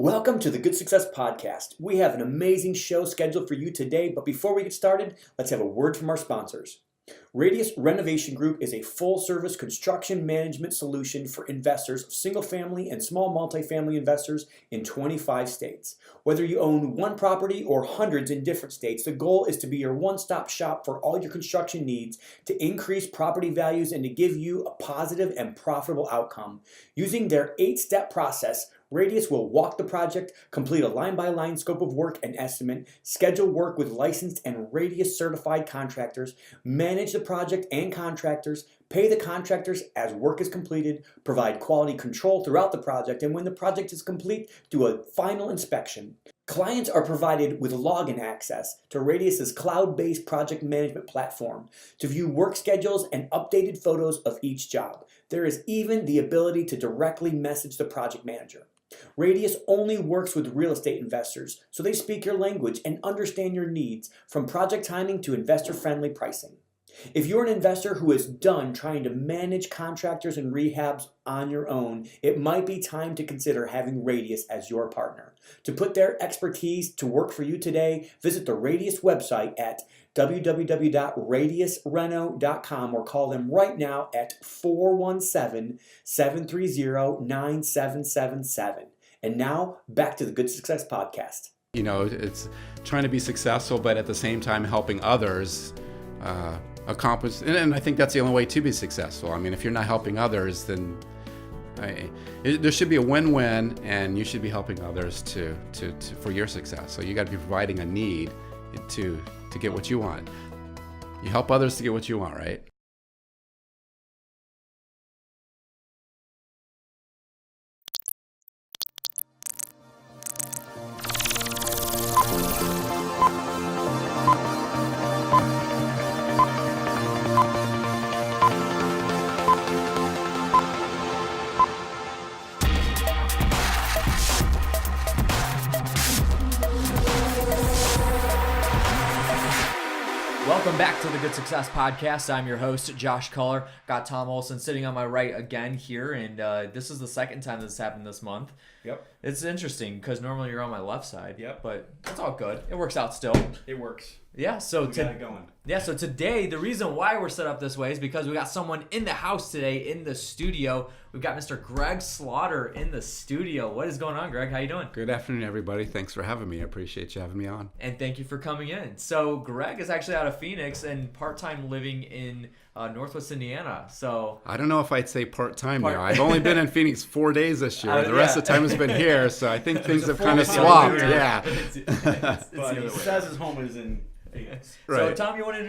Welcome to the Good Success Podcast. We have an amazing show scheduled for you today, but before we get started, let's have a word from our sponsors. Radius Renovation Group is a full-service construction management solution for investors of single-family and small multifamily investors in 25 states. Whether you own one property or hundreds in different states, the goal is to be your one-stop shop for all your construction needs to increase property values and to give you a positive and profitable outcome. Using their 8-step process, Radius will walk the project, complete a line-by-line scope of work and estimate, schedule work with licensed and Radius-certified contractors, manage the project and contractors, pay the contractors as work is completed, provide quality control throughout the project, and when the project is complete, do a final inspection. Clients are provided with login access to Radius's cloud-based project management platform to view work schedules and updated photos of each job. There is even the ability to directly message the project manager. Radius only works with real estate investors, so they speak your language and understand your needs, from project timing to investor-friendly pricing. If you're an investor who is done trying to manage contractors and rehabs on your own, it might be time to consider having Radius as your partner. To put their expertise to work for you today, visit the Radius website at www.radiusreno.com or call them right now at 417-730-9777. And now, back to the Good Success Podcast. You know, it's trying to be successful, but at the same time helping others accomplish, and I think that's the only way to be successful. I mean, if you're not helping others, then there should be a win-win, and you should be helping others for your success. So you got to be providing a need to get what you want. You help others to get what you want, right? Welcome back to the Good Success Podcast. I'm your host, Josh Culler. Got Tom Olson sitting on my right again here, and this is the second time this happened this month. Yep. It's interesting because normally you're on my left side. Yep. But it's all good. It works out still. It works. Yeah. So we got it going. Yeah. So today, the reason why we're set up this way is because we got someone in the house today in the studio. We've got Mr. Greg Slaughter in the studio. What is going on, Greg? How you doing? Good afternoon, everybody. Thanks for having me. I appreciate you having me on. And thank you for coming in. So Greg is actually out of Phoenix and part-time living in Northwest Indiana. So I don't know if I'd say part-time now. I've only been in Phoenix 4 days this year. The rest of the time has been here, so I think things have kind of swapped. Yeah. But he says his home is in Phoenix. Right. So Tom, you want to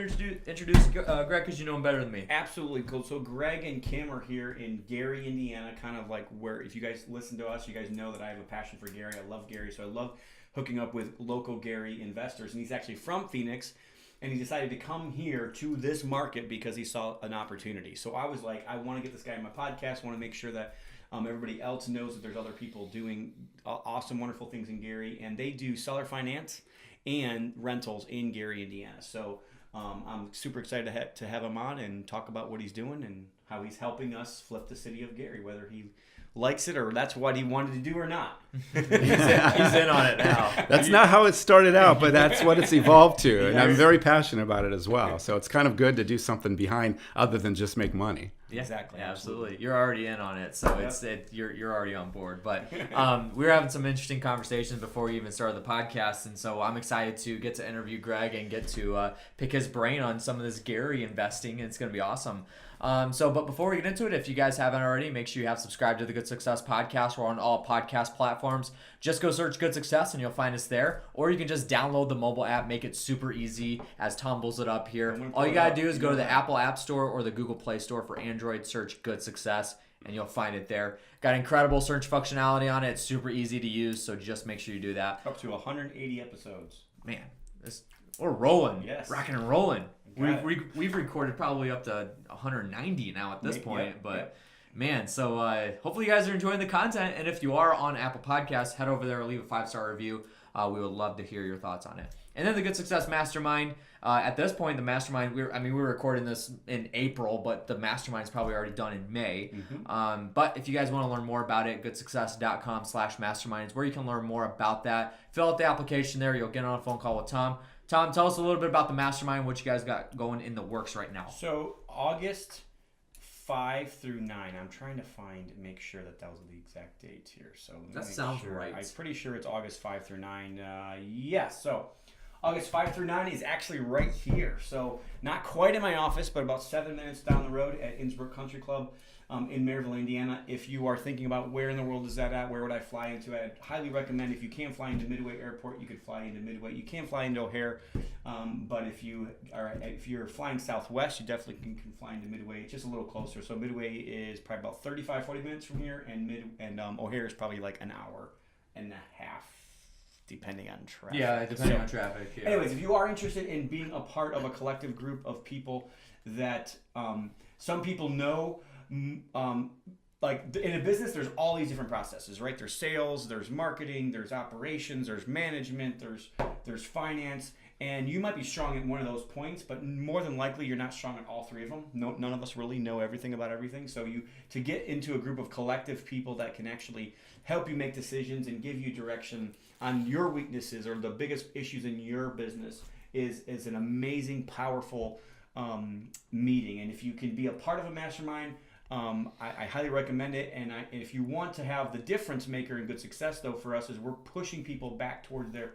introduce Greg because you know him better than me? Absolutely cool. So Greg and Kim are here in Gary, Indiana, kind of like where, if you guys listen to us, you guys know that I have a passion for Gary. I love Gary, so I love hooking up with local Gary investors. And he's actually from Phoenix, and he decided to come here to this market because he saw an opportunity. So I was like, I want to get this guy on my podcast. I want to make sure that everybody else knows that there's other people doing awesome, wonderful things in Gary, and they do seller finance and rentals in Gary, Indiana. So I'm super excited to have him on and talk about what he's doing and how he's helping us flip the city of Gary, whether he likes it or that's what he wanted to do or not. He's in on it now. That's not how it started out, but that's what it's evolved to. And I'm very passionate about it as well. So it's kind of good to do something behind other than just make money. Yeah, exactly. Yeah, absolutely. You're already in on it, so you're already on board. But we were having some interesting conversations before we even started the podcast, and so I'm excited to get to interview Greg and get to pick his brain on some of this Gary investing, and it's going to be awesome. But before we get into it, if you guys haven't already, make sure you have subscribed to the Good Success Podcast. We're on all podcast platforms. Just go search Good Success and you'll find us there. Or you can just download the mobile app, make it super easy as Tom pulls it up here. All you got to do is go to the Apple App Store or the Google Play Store for Android, search Good Success, and you'll find it there. Got incredible search functionality on it. It's super easy to use, so just make sure you do that. Up to 180 episodes. Man, we're rolling. Yes. Rocking and rolling. We've recorded probably up to 190 now at this point, but Man, so hopefully you guys are enjoying the content. And if you are on Apple Podcasts, head over there and leave a 5-star review. We would love to hear your thoughts on it. And then the Good Success Mastermind. At this point, the Mastermind, we were recording this in April, but the Mastermind's probably already done in May. But if you guys want to learn more about it, goodsuccess.com/mastermind is where you can learn more about that. Fill out the application there. You'll get on a phone call with Tom. Tom, tell us a little bit about the Mastermind, what you guys got going in the works right now. So August 5 through 9. I'm trying to make sure that was the exact date here. So that sounds right. I'm pretty sure it's August 5 through 9. Yes. So August 5 through 9 is actually right here. So not quite in my office, but about 7 minutes down the road at Innsbrook Country Club in Maryville, Indiana. If you are thinking about where in the world is that at, where would I fly into, I'd highly recommend, if you can't fly into Midway Airport, you could fly into Midway. You can't fly into O'Hare, but if you're flying Southwest, you definitely can fly into Midway. It's just a little closer. So Midway is probably about 35-40 minutes from here, and O'Hare is probably like an hour and a half. Depending on traffic. Yeah, depending on traffic. Yeah. Anyways, if you are interested in being a part of a collective group of people that some people know, like in a business, there's all these different processes, right? There's sales, there's marketing, there's operations, there's management, there's finance, and you might be strong at one of those points, but more than likely you're not strong at all three of them. None of us really know everything about everything. So to get into a group of collective people that can actually help you make decisions and give you direction on your weaknesses or the biggest issues in your business is an amazing, powerful meeting. And if you can be a part of a mastermind, I highly recommend it. And if you want to have the difference maker in good success, though, for us is we're pushing people back towards their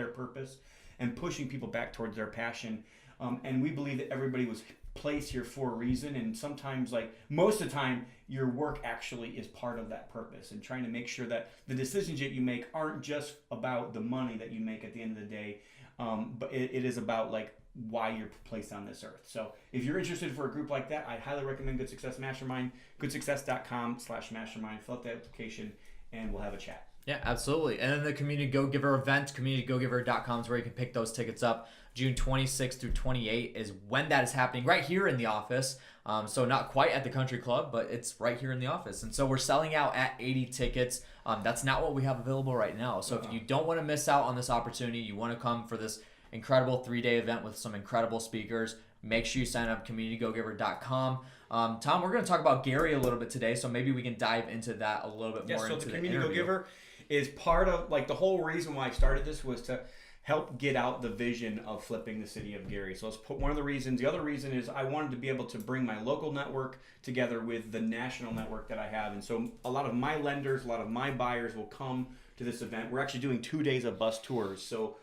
purpose and pushing people back towards their passion. And we believe that everybody was placed here for a reason. And sometimes, like most of the time, your work actually is part of that purpose, and trying to make sure that the decisions that you make aren't just about the money that you make at the end of the day, but it is about like why you're placed on this earth. So if you're interested for a group like that, I highly recommend Good Success Mastermind, goodsuccess.com/mastermind. Fill out the application and we'll have a chat. Yeah, absolutely. And then the Community Go Giver event, communitygogiver.com is where you can pick those tickets up. June 26th through 28 is when that is happening, right here in the office. So not quite at the country club, but it's right here in the office. And so we're selling out at 80 tickets. That's not what we have available right now. So if you don't want to miss out on this opportunity, you want to come for this incredible 3-day event with some incredible speakers, make sure you sign up communitygogiver.com. Tom, we're going to talk about Gary a little bit today, so maybe we can dive into that a little bit more. So into the the Community interview. Go Giver is part of, like, the whole reason why I started this was to help get out the vision of flipping the city of Gary. So let's put one of the reasons. The other reason is I wanted to be able to bring my local network together with the national network that I have. And so a lot of my lenders, a lot of my buyers will come to this event. We're actually doing 2 days of bus tours. So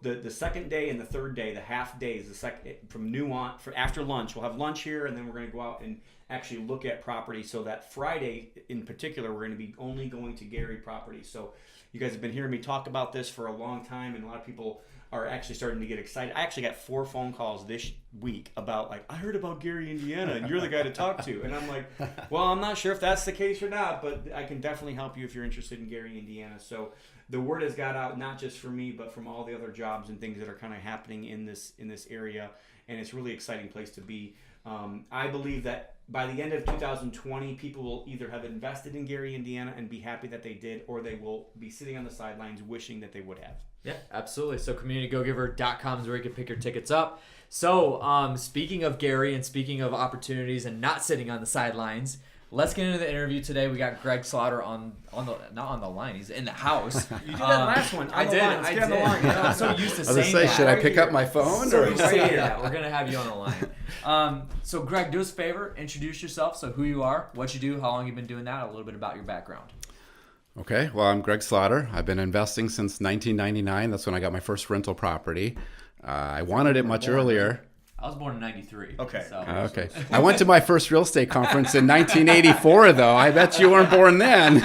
the second day and the third day, the half days, the second from noon on, for after lunch, we'll have lunch here, and then we're going to go out and actually look at property. So that Friday in particular, we're going to be only going to Gary properties. So you guys have been hearing me talk about this for a long time, and a lot of people are actually starting to get excited. I actually got 4 phone calls this week about, like, I heard about Gary, Indiana, and you're the guy to talk to. And I'm like, well, I'm not sure if that's the case or not, but I can definitely help you if you're interested in Gary, Indiana. So the word has got out, not just for me, but from all the other jobs and things that are kind of happening in this area, and it's a really exciting place to be. I believe that by the end of 2020, people will either have invested in Gary, Indiana, and be happy that they did, or they will be sitting on the sidelines wishing that they would have. Yeah, absolutely. So communitygogiver.com is where you can pick your tickets up. So speaking of Gary and speaking of opportunities and not sitting on the sidelines, let's get into the interview today. We got Greg Slaughter not on the line. He's in the house. You did that last one. I did. I did. I'm so used to I was gonna saying say, that. should I pick up my phone? So Or? you say that. We're gonna have you on the line. So Greg, do us a favor. Introduce yourself. So who you are, what you do, how long you've been doing that, a little bit about your background. Okay, well, I'm Greg Slaughter. I've been investing since 1999. That's when I got my first rental property. I wanted it much earlier. I was born in 93. Okay. So. Okay. I went to my first real estate conference in 1984, though. I bet you weren't born then.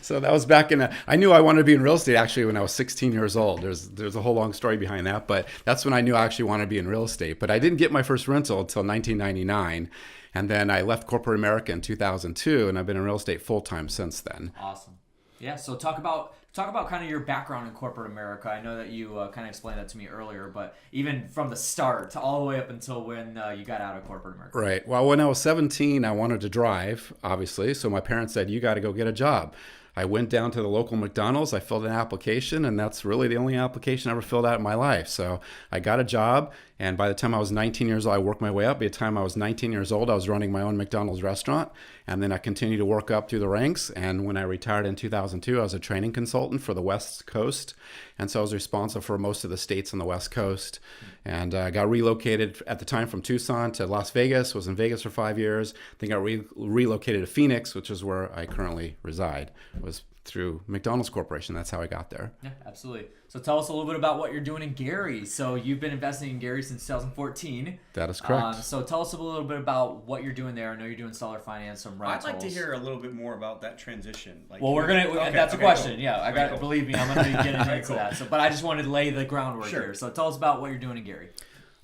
So that was back in I knew I wanted to be in real estate actually when I was 16 years old. There's a whole long story behind that, but that's when I knew I actually wanted to be in real estate. But I didn't get my first rental until 1999. And then I left corporate America in 2002, and I've been in real estate full-time since then. Awesome. Yeah, so talk about kind of your background in corporate America. I know that you kind of explained that to me earlier, but even from the start to all the way up until when you got out of corporate America. Right. Well, when I was 17, I wanted to drive, obviously. So my parents said, you got to go get a job. I went down to the local McDonald's, I filled an application, and that's really the only application I ever filled out in my life. So I got a job, and by the time I was 19 years old, I worked my way up. By the time I was 19 years old, I was running my own McDonald's restaurant, and then I continued to work up through the ranks. And when I retired in 2002, I was a training consultant for the West Coast, and so I was responsible for most of the states on the West Coast. And I got relocated at the time from Tucson to Las Vegas, was in Vegas for 5 years, then got relocated to Phoenix, which is where I currently reside. It was through McDonald's Corporation. That's how I got there. Yeah, absolutely. So tell us a little bit about what you're doing in Gary. So you've been investing in Gary since 2014. That is correct. So tell us a little bit about what you're doing there. I know you're doing seller finance, some rentals. I'd like to hear a little bit more about that transition. Like, well, that's a question. Cool. Yeah, I got. Cool. Believe me, I'm going to be getting into Cool. that. So, but I just wanted to lay the groundwork Sure. here. So tell us about what you're doing in Gary.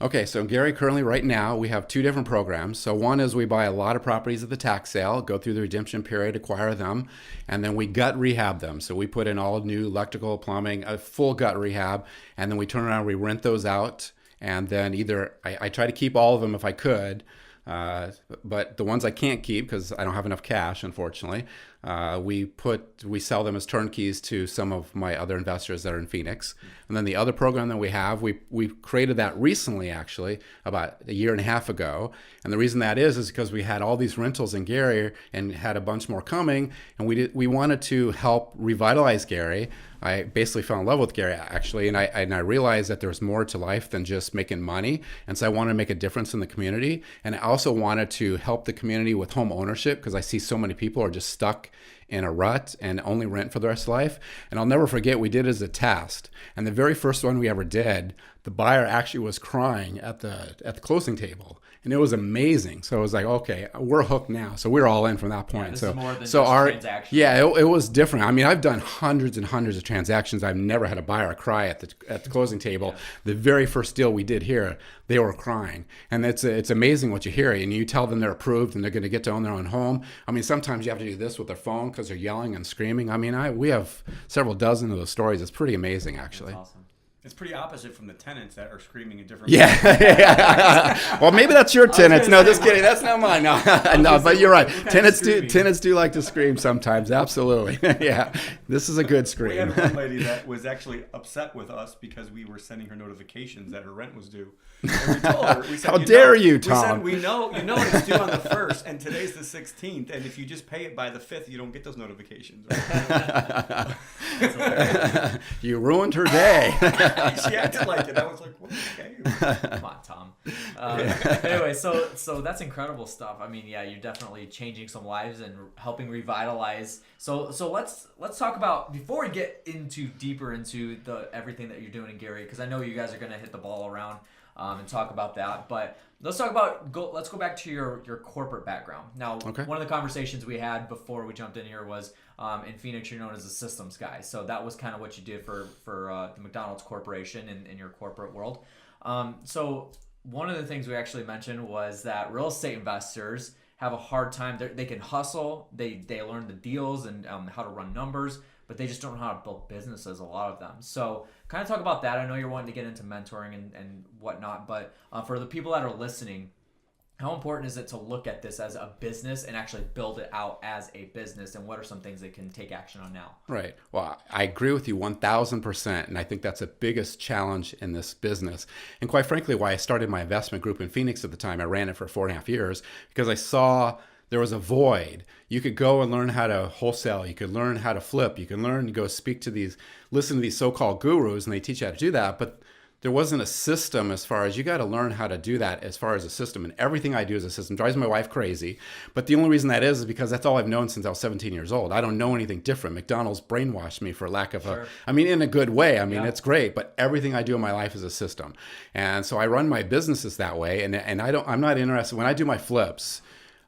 Okay, so in Gary, currently right now, we have two different programs. So one is we buy a lot of properties at the tax sale, go through the redemption period, acquire them, and then we gut rehab them. So we put in all new electrical, plumbing, a full gut rehab, and then we turn around, we rent those out, and then either I try to keep all of them if I could, but the ones I can't keep because I don't have enough cash, unfortunately, we sell them as turnkeys to some of my other investors that are in Phoenix. And then the other program that we have, we created that recently, actually, about a year and a half ago. And the reason that is because we had all these rentals in Gary and had a bunch more coming, and we wanted to help revitalize Gary. I basically fell in love with Gary, actually, and I realized that there's more to life than just making money. And so I wanted to make a difference in the community. And I also wanted to help the community with home ownership because I see so many people are just stuck in a rut and only rent for the rest of life. And I'll never forget, we did it as a test. And the very first one we ever did, the buyer actually was crying at the closing table. And it was amazing. So it was like, okay, we're hooked now. So we're all in from that point. Yeah, this so is more than so just our transaction. yeah, it was different. I mean, I've done hundreds and hundreds of transactions. I've never had a buyer cry at the closing table. Yeah. The very first deal we did here, they were crying, and it's amazing what you hear. And you tell them they're approved and they're going to get to own their own home. I mean, sometimes you have to do this with their phone because they're yelling and screaming. I mean, we have several dozen of those stories. It's pretty amazing, actually. That's awesome. It's pretty opposite from the tenants that are screaming in different Yeah. Well, maybe that's your tenants. No, just kidding. That's not mine. No, no, but you're right. Tenants do like to scream sometimes. Absolutely. Yeah. This is a good scream. We had one lady that was actually upset with us because we were sending her notifications that her rent was due. And we told her, we said, how dare you, Tom? We know it's due on the 1st, and today's the 16th, and if you just pay it by the 5th, you don't get those notifications. Right? You ruined her day. She acted like it. I was like, okay. Come on, Tom. Anyway, so that's incredible stuff. I mean, yeah, you're definitely changing some lives and helping revitalize. So let's talk about, before we get deeper into everything that you're doing in Gary, because I know you guys are going to hit the ball around and talk about that. But let's talk about let's go back to your corporate background. Now, okay. One of the conversations we had before we jumped in here was in Phoenix, you're known as a systems guy. So that was kind of what you did for the McDonald's Corporation in your corporate world. So one of the things we actually mentioned was that real estate investors have a hard time. They can hustle. They learn the deals and how to run numbers, but they just don't know how to build businesses, a lot of them. So kind of talk about that. I know you're wanting to get into mentoring and whatnot, but for the people that are listening, how important is it to look at this as a business and actually build it out as a business? And what are some things they can take action on now? Right. Well, I agree with you 1,000%. And I think that's the biggest challenge in this business. And quite frankly, why I started my investment group in Phoenix at the time, I ran it for 4.5 years, because I saw there was a void. You could go and learn how to wholesale. You could learn how to flip. You can learn to go listen to these so-called gurus, and they teach you how to do that. But there wasn't a system as far as you got to learn how to do that as far as a system. And everything I do is a system. Drives my wife crazy. But the only reason that is because that's all I've known since I was 17 years old. I don't know anything different. McDonald's brainwashed me for lack of in a good way. I mean, It's great. But everything I do in my life is a system. And so I run my businesses that way. And I'm not interested. When I do my flips,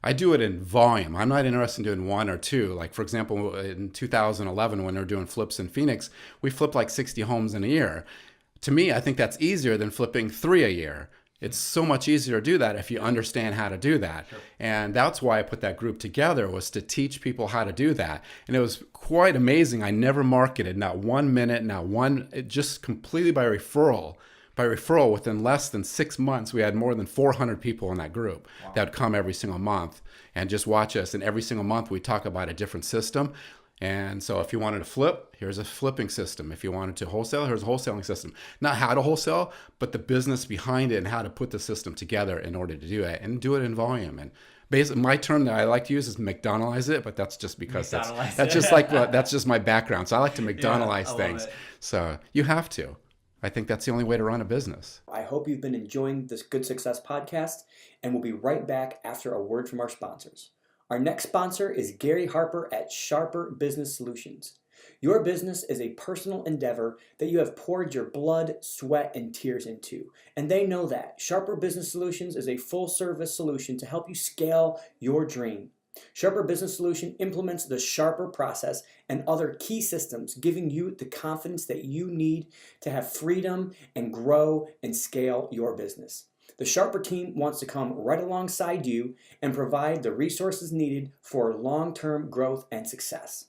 I do it in volume. I'm not interested in doing one or two. Like, for example, in 2011, when we were doing flips in Phoenix, we flipped like 60 homes in a year. To me, I think that's easier than flipping 3 a year. It's so much easier to do that if you understand how to do that. Sure. And that's why I put that group together, was to teach people how to do that. And it was quite amazing. I never marketed, not 1 minute, just completely by referral. By referral, within less than 6 months, we had more than 400 people in that group that would come every single month and just watch us. And every single month we talk about a different system. And so if you wanted to flip, here's a flipping system. If you wanted to wholesale, here's a wholesaling system. Not how to wholesale, but the business behind it and how to put the system together in order to do it, and do it in volume. And basically, my term that I like to use is McDonaldize it, but that's just because that's just like that's just my background. So I like to McDonaldize things. So you have to. I think that's the only way to run a business. I hope you've been enjoying this Good Success podcast, and we'll be right back after a word from our sponsors. Our next sponsor is Gary Harper at Sharper Business Solutions. Your business is a personal endeavor that you have poured your blood, sweat, and tears into, and they know that. Sharper Business Solutions is a full-service solution to help you scale your dream. Sharper Business Solution implements the Sharper process and other key systems, giving you the confidence that you need to have freedom and grow and scale your business. The Sharper team wants to come right alongside you and provide the resources needed for long-term growth and success.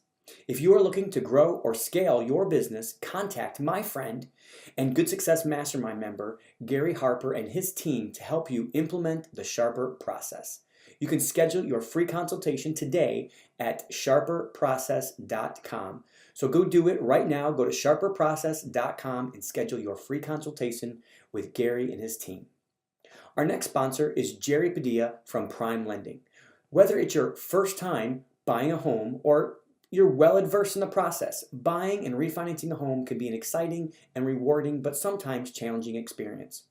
If you are looking to grow or scale your business, contact my friend and Good Success Mastermind member, Gary Harper, and his team to help you implement the Sharper process. You can schedule your free consultation today at sharperprocess.com. So go do it right now. Go to sharperprocess.com and schedule your free consultation with Gary and his team. Our next sponsor is Jerry Padilla from Prime Lending. Whether it's your first time buying a home or you're well adversed in the process, buying and refinancing a home can be an exciting and rewarding but sometimes challenging experience.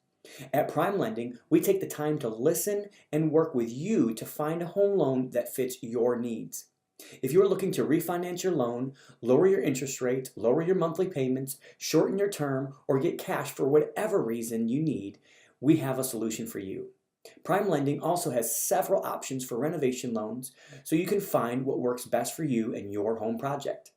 At Prime Lending, we take the time to listen and work with you to find a home loan that fits your needs. If you're looking to refinance your loan, lower your interest rate, lower your monthly payments, shorten your term, or get cash for whatever reason you need, we have a solution for you. Prime Lending also has several options for renovation loans, so you can find what works best for you and your home project.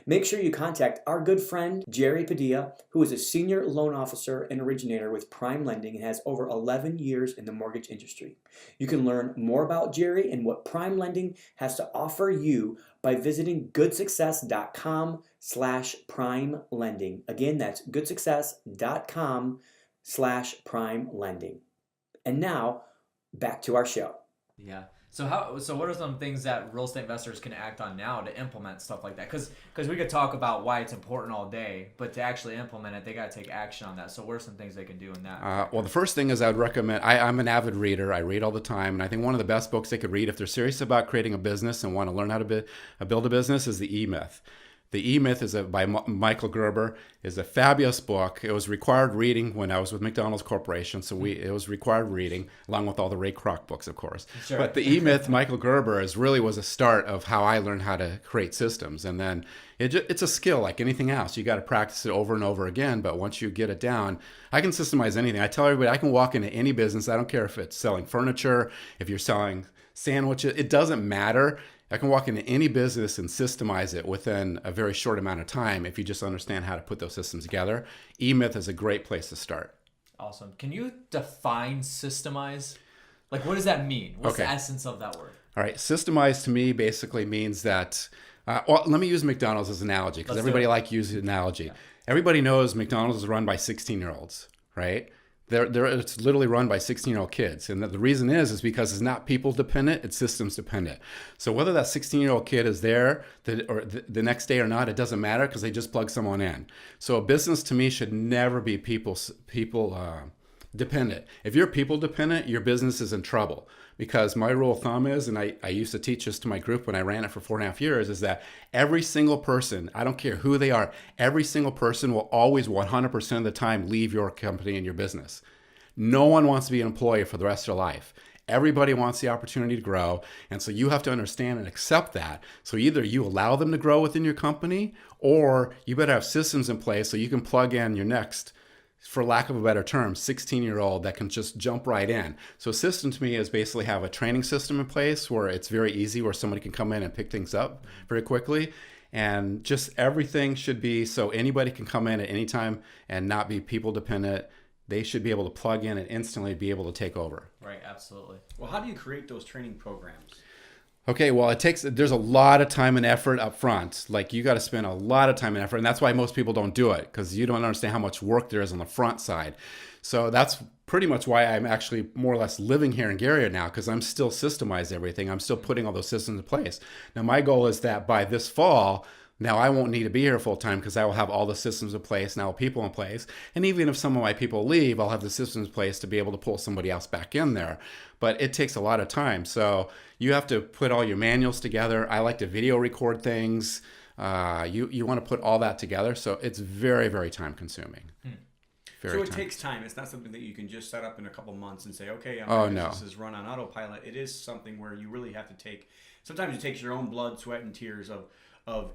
Make sure you contact our good friend Jerry Padilla, who is a senior loan officer and originator with Prime Lending and has over 11 years in the mortgage industry. You can learn more about Jerry and what Prime Lending has to offer you by visiting goodsuccess.com/prime lending. Again, that's goodsuccess.com/prime lending. And now, back to our show. Yeah. So what are some things that real estate investors can act on now to implement stuff like that? Because we could talk about why it's important all day, but to actually implement it, they got to take action on that. So what are some things they can do in that? Well, the first thing is I would recommend, I'm an avid reader. I read all the time. And I think one of the best books they could read if they're serious about creating a business and want to learn how to build a business is The E-Myth. The E-Myth is by Michael Gerber, is a fabulous book. It was required reading when I was with McDonald's Corporation, so it was required reading, along with all the Ray Kroc books, of course. Sure. But the E-Myth, Michael Gerber, really was a start of how I learned how to create systems. And then it's a skill like anything else. You got to practice it over and over again, but once you get it down, I can systemize anything. I tell everybody I can walk into any business. I don't care if it's selling furniture, if you're selling sandwiches, it doesn't matter. I can walk into any business and systemize it within a very short amount of time if you just understand how to put those systems together. E-Myth is a great place to start. Awesome. Can you define systemize? Like, what does that mean? What's Okay. the essence of that word? All right. Systemize to me basically means that, well, let me use McDonald's as an analogy because Let's do everybody it. like using analogy. Yeah. Everybody knows McDonald's is run by 16-year-olds, right? It's literally run by 16-year-old kids. And the reason is because it's not people dependent, it's systems dependent. So whether that 16-year-old kid is there the next day or not, it doesn't matter because they just plug someone in. So a business to me should never be people dependent. If you're people dependent, your business is in trouble. Because my rule of thumb is, and I used to teach this to my group when I ran it for 4.5 years, is that every single person, I don't care who they are, every single person will always 100% of the time leave your company and your business. No one wants to be an employee for the rest of their life. Everybody wants the opportunity to grow. And so you have to understand and accept that. So either you allow them to grow within your company, or you better have systems in place so you can plug in your next, for lack of a better term, 16-year-old that can just jump right in. So a system to me is basically have a training system in place where it's very easy, where somebody can come in and pick things up very quickly. And just everything should be so anybody can come in at any time and not be people dependent. they should be able to plug in and instantly be able to take over. Right, absolutely. Well, how do you create those training programs? Okay, well, there's a lot of time and effort up front. Like, you got to spend a lot of time and effort, and that's why most people don't do it, because you don't understand how much work there is on the front side. So that's pretty much why I'm actually more or less living here in Gary now, because I'm still systemizing everything. I'm still putting all those systems in place. Now, my goal is that by this fall, now I won't need to be here full time because I will have all the systems in place, now people in place. And even if some of my people leave, I'll have the systems in place to be able to pull somebody else back in there. But it takes a lot of time. So you have to put all your manuals together. I like to video record things. You want to put all that together. So it's very, very time consuming. So it takes time. It's not something that you can just set up in a couple months and say, okay, this is run on autopilot. It is something where you really have to take, sometimes it takes your own blood, sweat, and tears of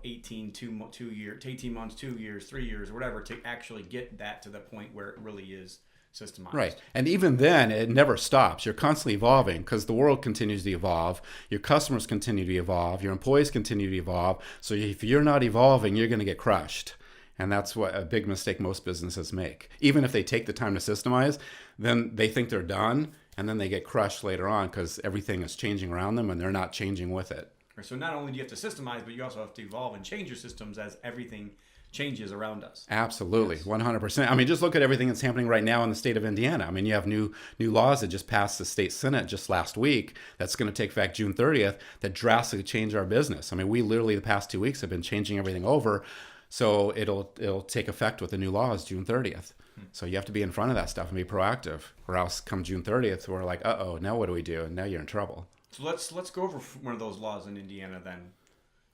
18 months, 2 years, 3 years, or whatever, to actually get that to the point where it really is systemized. Right. And even then, it never stops. You're constantly evolving because the world continues to evolve. Your customers continue to evolve. Your employees continue to evolve. So if you're not evolving, you're going to get crushed. And that's what a big mistake most businesses make. Even if they take the time to systemize, then they think they're done, and then they get crushed later on because everything is changing around them and they're not changing with it. So not only do you have to systemize, but you also have to evolve and change your systems as everything changes around us. Absolutely, 100%. I mean, just look at everything that's happening right now in the state of Indiana. I mean, you have new laws that just passed the state Senate just last week that's going to take effect June 30th that drastically change our business. I mean, we literally the past 2 weeks have been changing everything over. So it'll take effect with the new laws June 30th. So you have to be in front of that stuff and be proactive, or else come June 30th, we're like, uh-oh, now what do we do? And now you're in trouble. So let's go over one of those laws in Indiana then.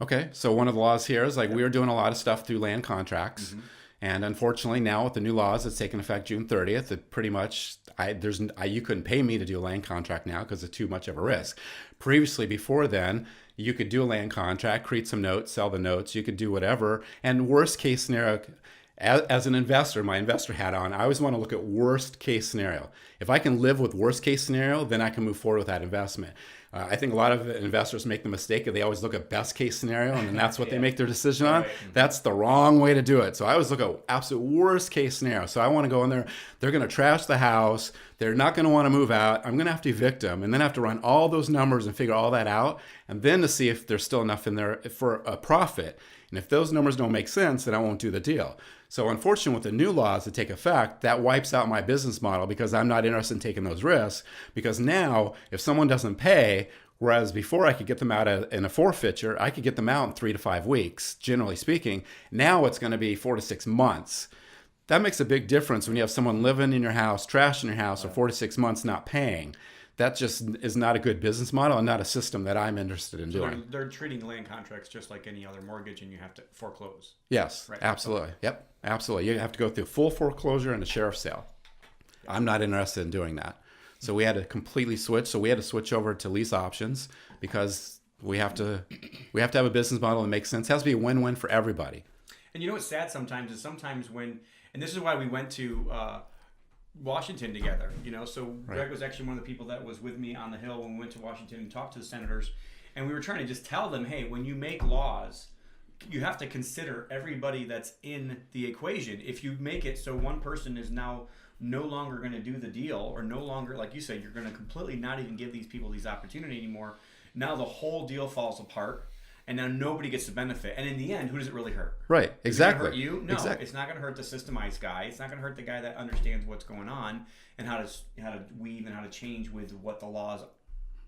Okay, so one of the laws here is we are doing a lot of stuff through land contracts. Mm-hmm. And unfortunately now with the new laws, it's taking effect June 30th. It pretty much, you couldn't pay me to do a land contract now because it's too much of a risk. Previously, before then, you could do a land contract, create some notes, sell the notes, you could do whatever. And worst case scenario, as an investor, my investor hat on, I always want to look at worst case scenario. If I can live with worst case scenario, then I can move forward with that investment. I think a lot of investors make the mistake of they always look at best case scenario and then that's what they make their decision on. Right. That's the wrong way to do it. So I always look at absolute worst case scenario. So I want to go in there, they're going to trash the house, they're not going to want to move out, I'm going to have to evict them, and then have to run all those numbers and figure all that out, and then to see if there's still enough in there for a profit. And if those numbers don't make sense, then I won't do the deal. So unfortunately, with the new laws that take effect, that wipes out my business model because I'm not interested in taking those risks. Because now, if someone doesn't pay, whereas before I could get them out in a forfeiture, I could get them out in 3 to 5 weeks, generally speaking. Now it's going to be 4 to 6 months. That makes a big difference when you have someone living in your house, trashing your house for 4 to 6 months not paying. That just is not a good business model and not a system that I'm interested in doing. They're treating land contracts just like any other mortgage, and you have to foreclose. Yes, right. Absolutely. Yep, absolutely. You have to go through full foreclosure and a sheriff's sale. I'm not interested in doing that. So we had to completely switch. So we had to switch over to lease options because we have to have a business model that makes sense. It has to be a win-win for everybody. And you know what's sad sometimes is when, and this is why we went to Washington together, so right. Greg was actually one of the people that was with me on the Hill when we went to Washington and talked to the senators, and we were trying to just tell them, hey, when you make laws, you have to consider everybody that's in the equation. If you make it so one person is now no longer going to do the deal, or no longer, like you said, you're going to completely not even give these people these opportunity anymore, now the whole deal falls apart. And now nobody gets the benefit. And in the end, who does it really hurt? Right, exactly. Is it gonna hurt you? No, exactly. It's not going to hurt the systemized guy. It's not going to hurt the guy that understands what's going on and how to weave and how to change with what the laws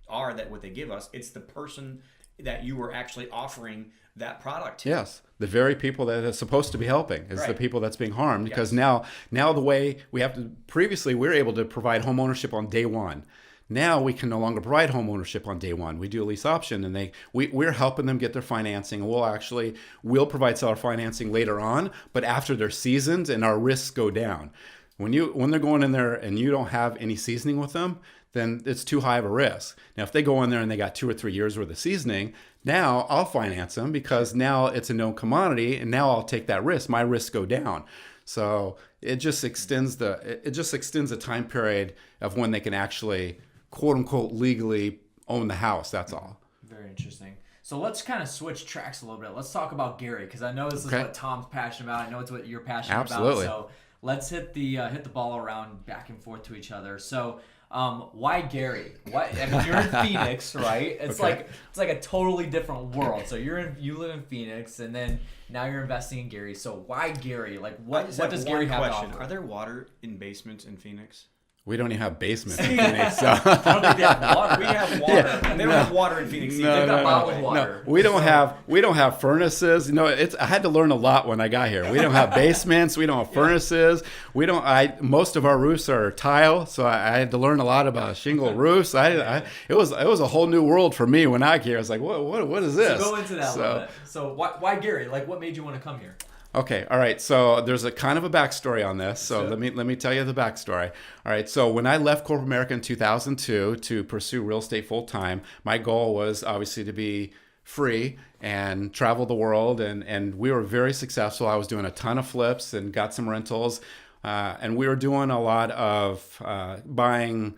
are, that what they give us. It's the person that you were actually offering that product to. Yes, the very people that are supposed to be helping is right. the people that's being harmed. Yes. Because now the way we have to, previously we were able to provide home ownership on day one. Now we can no longer provide home ownership on day one. We do a lease option, and we're helping them get their financing. We'll provide seller financing later on, but after they're seasoned and our risks go down. When they're going in there and you don't have any seasoning with them, then it's too high of a risk. Now, if they go in there and they got 2 or 3 years worth of seasoning, now I'll finance them because now it's a known commodity, and now I'll take that risk. My risks go down. So it just extends the time period of when they can actually, quote unquote, legally own the house. That's all. Very interesting. So let's kind of switch tracks a little bit. Let's talk about Gary, because I know this is what Tom's passionate about. I know it's what you're passionate Absolutely. about. So let's hit the ball around back and forth to each other. So, why Gary? What? I mean, you're in Phoenix, right? It's Okay. like a totally different world. So you live in Phoenix, and then now you're investing in Gary. So why Gary? Like what does Gary have to offer? Are there water in basements in Phoenix? We don't even have basements in Phoenix, so. I don't think they have water. We have water. Yeah. They don't have water in Phoenix either. No, They've got no, bottled no, water. no. We don't have furnaces. You know, I had to learn a lot when I got here. We don't have basements. We don't have furnaces. Most of our roofs are tile, so I had to learn a lot about shingle roofs. It was a whole new world for me when I got here. I was like, what is this? So go into that a little bit. So why Gary? Like, what made you want to come here? Okay, all right. So there's a kind of a backstory on this. So let me tell you the backstory. All right. So when I left corporate America in 2002 to pursue real estate full time, my goal was obviously to be free and travel the world, and we were very successful. I was doing a ton of flips and got some rentals, and we were doing a lot of buying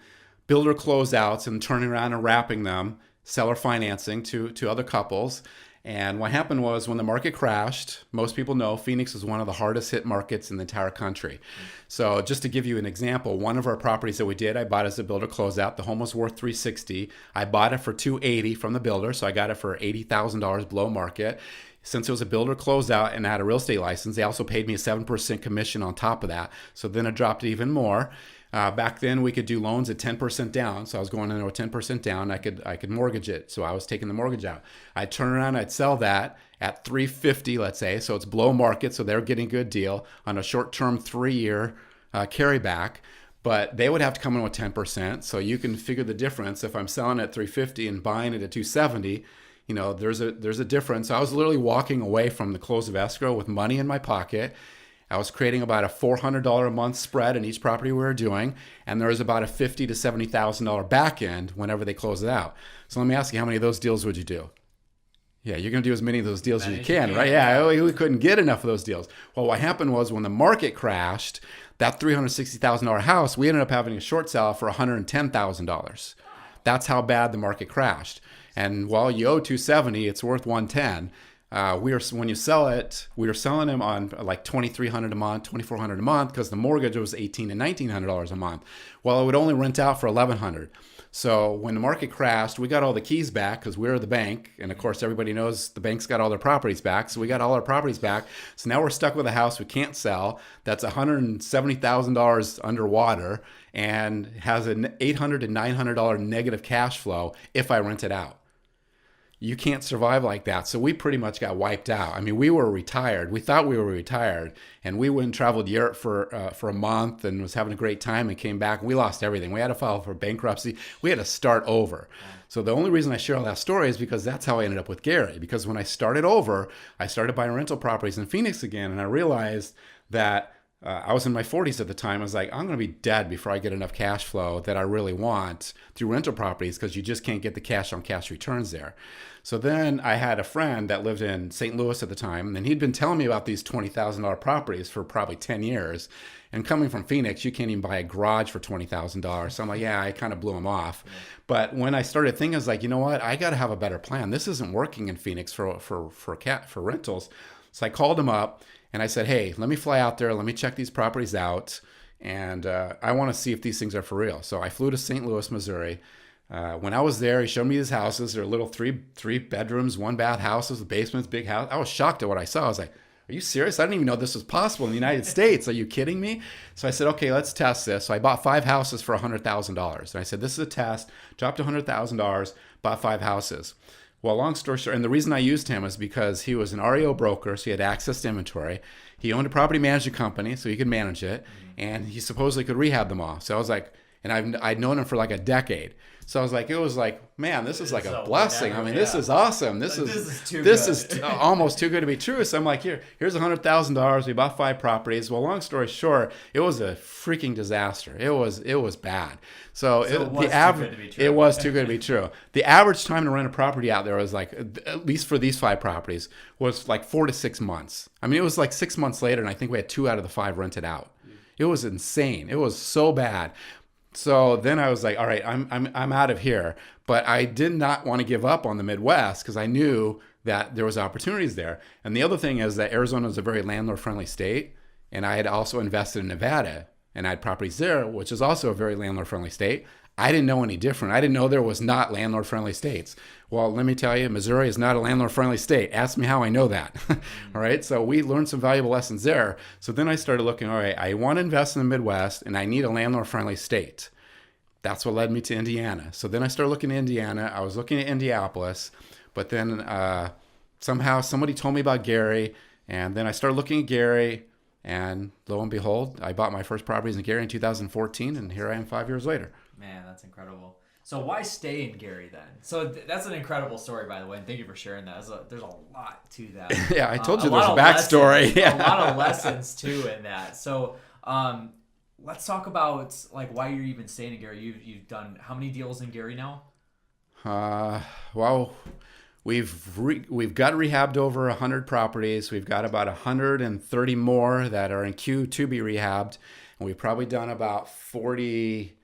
builder closeouts and turning around and wrapping them, seller financing to other couples. And what happened was when the market crashed, most people know Phoenix is one of the hardest hit markets in the entire country. So just to give you an example, one of our properties that we did, I bought as a builder closeout. The home was worth $360. I bought it for $280 from the builder. So I got it for $80,000 below market. Since it was a builder closeout and I had a real estate license, they also paid me a 7% commission on top of that. So then it dropped even more. Back then we could do loans at 10% down. So I was going into a 10% down. I could mortgage it. So I was taking the mortgage out. I'd turn around, I'd sell that at $350, let's say. So it's below market. So they're getting a good deal on a short-term 3-year carryback. But they would have to come in with 10%. So you can figure the difference. If I'm selling at $350 and buying it at $270, you know, there's a difference. I was literally walking away from the close of escrow with money in my pocket. I was creating about a $400 a month spread in each property we were doing, and there was about a $50,000 to $70,000 back end whenever they close it out. So let me ask you, how many of those deals would you do? Yeah, you're going to do as many of those deals as you can, right? Yeah, we couldn't get enough of those deals. Well, what happened was when the market crashed, that $360,000 house, we ended up having a short sale for $110,000. That's how bad the market crashed. And while you owe $270, it's worth $110. When you sell it, we were selling them on like $2,300 a month, $2,400 a month, because the mortgage was $1,800 and $1,900 a month. Well, it would only rent out for $1,100. So when the market crashed, we got all the keys back because we were the bank, and of course everybody knows the bank's got all their properties back. So we got all our properties back. So now we're stuck with a house we can't sell that's $170,000 underwater and has an $800 to $900 negative cash flow if I rent it out. You can't survive like that. So we pretty much got wiped out. I mean, we were retired. We thought we were retired, and we went and traveled Europe for a month and was having a great time and came back. And we lost everything. We had to file for bankruptcy. We had to start over. So the only reason I share all that story is because that's how I ended up with Gary. Because when I started over, I started buying rental properties in Phoenix again, and I realized that I was in my 40s at the time. I was like, I'm going to be dead before I get enough cash flow that I really want through rental properties because you just can't get the cash on cash returns there. So then I had a friend that lived in St. Louis at the time, and he'd been telling me about these $20,000 properties for probably 10 years. And coming from Phoenix, you can't even buy a garage for $20,000. So I'm like, yeah, I kind of blew him off. Yeah. But when I started thinking, I was like, you know what? I got to have a better plan. This isn't working in Phoenix for rentals. So I called him up. And I said, hey, let me fly out there. Let me check these properties out. And I want to see if these things are for real. So I flew to St. Louis, Missouri. When I was there, he showed me these houses. They're little three bedrooms, 1-bath houses, the basement's big house. I was shocked at what I saw. I was like, are you serious? I didn't even know this was possible in the United States. Are you kidding me? So I said, okay, let's test this. So I bought 5 houses for $100,000. And I said, this is a test. Dropped $100,000, bought 5 houses. Well, long story short, and the reason I used him is because he was an REO broker, so he had access to inventory. He owned a property management company, so he could manage it, and he supposedly could rehab them all. So I was like, and I'd known him for like a decade. So I was like, it was like, man, this is like a blessing. I mean, this is awesome. This is almost too good to be true. So I'm like, here's $100,000. We bought 5 properties. Well, long story short, it was a freaking disaster. It was bad. So it was too good to be true. The average time to rent a property out there was like, at least for these 5 properties, was like 4 to 6 months. I mean, it was like 6 months later, and I think we had 2 out of the 5 rented out. It was insane. It was so bad. So then I was like, all right, I'm out of here. But I did not want to give up on the Midwest because I knew that there was opportunities there. And the other thing is that Arizona is a very landlord-friendly state. and I had also invested in Nevada, and I had properties there, which is also a very landlord-friendly state. I didn't know any different. I didn't know there was not landlord-friendly states. Well, let me tell you, Missouri is not a landlord-friendly state. Ask me how I know that. All right, so we learned some valuable lessons there. So then I started looking, all right, I want to invest in the Midwest, and I need a landlord-friendly state. That's what led me to Indiana. So then I started looking at Indiana. I was looking at Indianapolis, but then somehow somebody told me about Gary, and then I started looking at Gary, and lo and behold, I bought my first properties in Gary in 2014, and here I am 5 years later. Man, that's incredible. So why stay in Gary then? So that's an incredible story, by the way, and thank you for sharing that. There's a lot to that. Yeah, I told you there's a backstory. A lot of lessons too in that. So let's talk about like why you're even staying in Gary. You've done how many deals in Gary now? Well, we've got rehabbed over 100 properties. We've got about 130 more that are in queue to be rehabbed, and we've probably done about 40